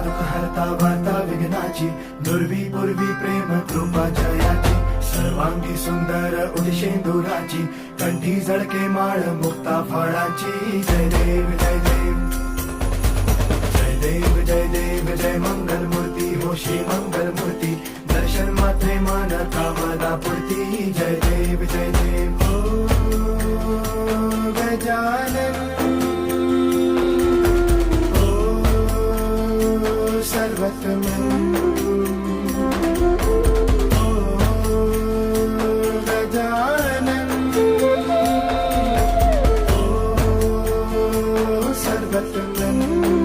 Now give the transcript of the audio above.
दुःख हरता वार्ता विघ्नाची, दुर्वी पूर्वी प्रेम कृपा जयाची, सर्वांगी सुंदर उदिशेंदुराची, कंठी झळके माळ मुक्ता फळाची. जय देव जय देव जय देव जय देव जय मंगल मूर्ती हो श्री मंगल मूर्ती, दर्शन मात्रे मान कामना पूर्ती. जय देव जय देव ओ गजानन सर्वतमन ओ गजानन ओ सर्वतमन.